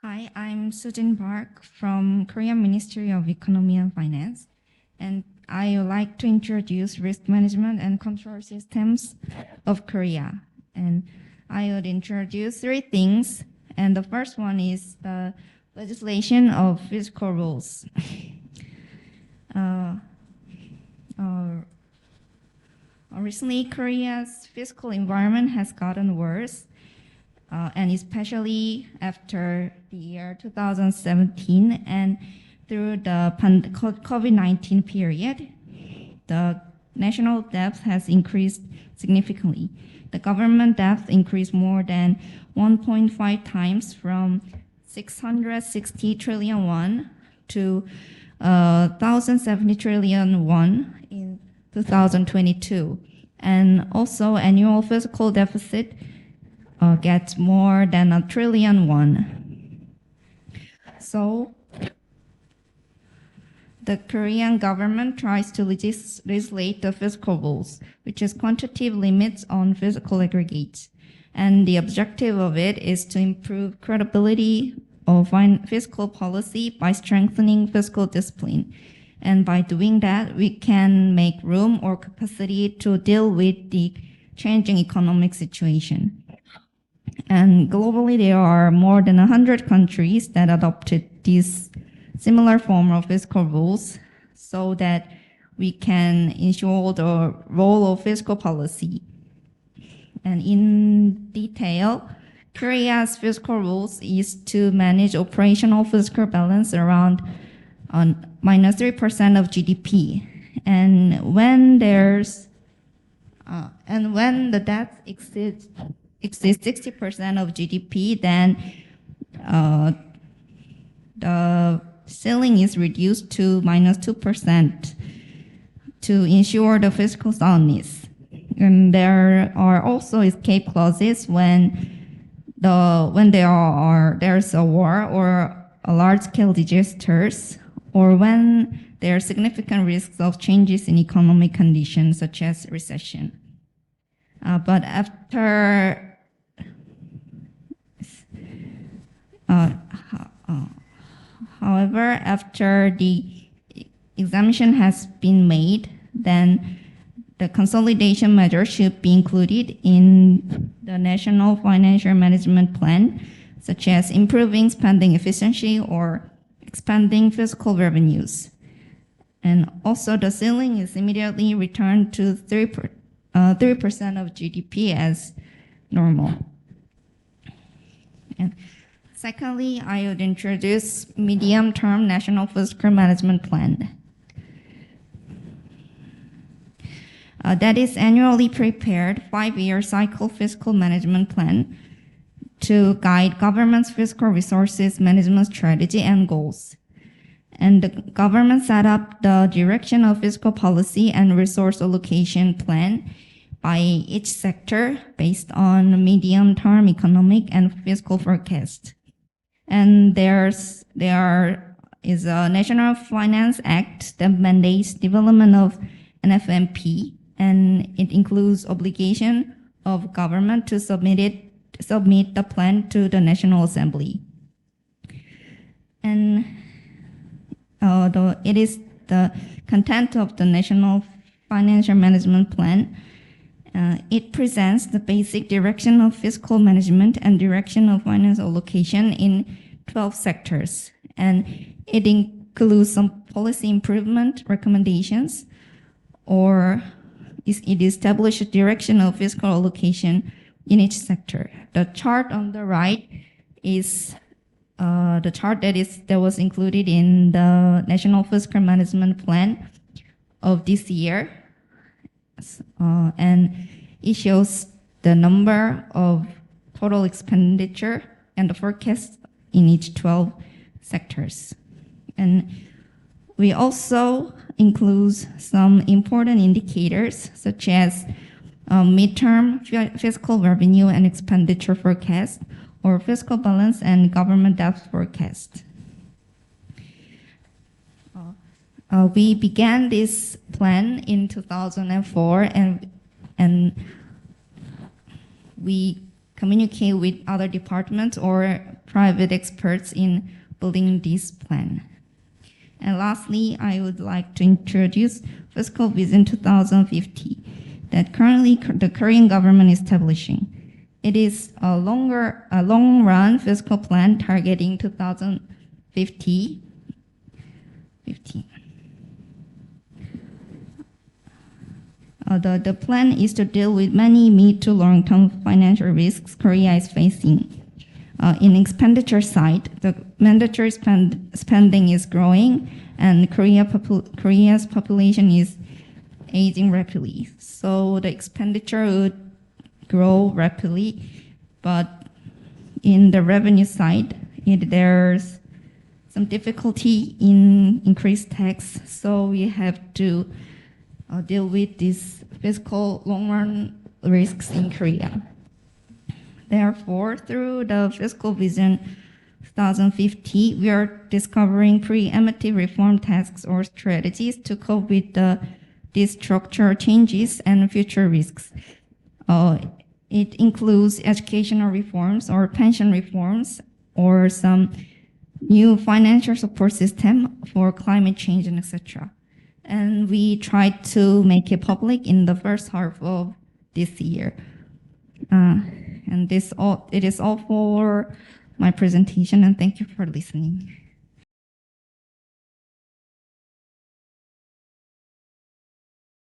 Hi, I'm Sujin Park from Korean Ministry of Economy and Finance, and I would like to introduce risk management and control systems of Korea. And I would introduce three things, and the first one is the legislation of fiscal rules. Recently, Korea's fiscal environment has gotten worse, and especially after the year 2017 and through the COVID-19 period, the national debt has increased significantly. The government debt increased more than 1.5 times from 660 trillion won to 1,070 trillion won in 2022. And also annual fiscal deficit gets more than 1 trillion won. So the Korean government tries to legislate the fiscal rules, which is quantitative limits on fiscal aggregates. And the objective of it is to improve credibility of fiscal policy by strengthening fiscal discipline. And by doing that, we can make room or capacity to deal with the changing economic situation. And globally, there are more than 100 countries that adopted this similar form of fiscal rules so that we can ensure the role of fiscal policy. And in detail, Korea's fiscal rules is to manage operational fiscal balance around minus 3% of GDP. And when the debt exceeds 60% of GDP, then the ceiling is reduced to minus 2% to ensure the fiscal soundness. And there are also escape clauses when there's a war or a large-scale disasters, or when there are significant risks of changes in economic conditions such as recession. But however, after the exemption has been made, then the consolidation measure should be included in the National Financial Management Plan, such as improving spending efficiency or expanding fiscal revenues. And also the ceiling is immediately returned to 3% of GDP as normal. And secondly, I would introduce medium-term National Fiscal Management Plan. That is annually prepared 5-year cycle fiscal management plan to guide government's fiscal resources management strategy and goals. And the government set up the direction of fiscal policy and resource allocation plan by each sector based on medium-term economic and fiscal forecast. And there is a National Finance Act that mandates development of NFMP, and it includes obligation of government to submit the plan to the National Assembly. And it is the content of the National Financial Management Plan. It presents the basic direction of fiscal management and direction of finance allocation in 12 sectors. And it includes some policy improvement recommendations, or it establishes a direction of fiscal allocation in each sector. The chart on the right is the chart that was included in the National Fiscal Management Plan of this year. And it shows the number of total expenditure and the forecast in each 12 sectors. And we also include some important indicators such as midterm fiscal revenue and expenditure forecast, or fiscal balance and government debt forecast. We began this plan in 2004, and we communicate with other departments or private experts in building this plan. And lastly, I would like to introduce Fiscal Vision 2050 that currently the Korean government is establishing. It is a long-run fiscal plan targeting 2050. The plan is to deal with many mid to long-term financial risks Korea is facing. In expenditure side, the mandatory spending is growing, and Korea's population is aging rapidly. So the expenditure would grow rapidly, but in the revenue side, there's some difficulty in increased tax. So we have to deal with these fiscal long-run risks in Korea. Therefore, through the Fiscal Vision 2050, we are discovering preemptive reform tasks or strategies to cope with these structural changes and future risks. It includes educational reforms or pension reforms or some new financial support system for climate change and etc. And we tried to make it public in the first half of this year. And it is all for my presentation, and thank you for listening.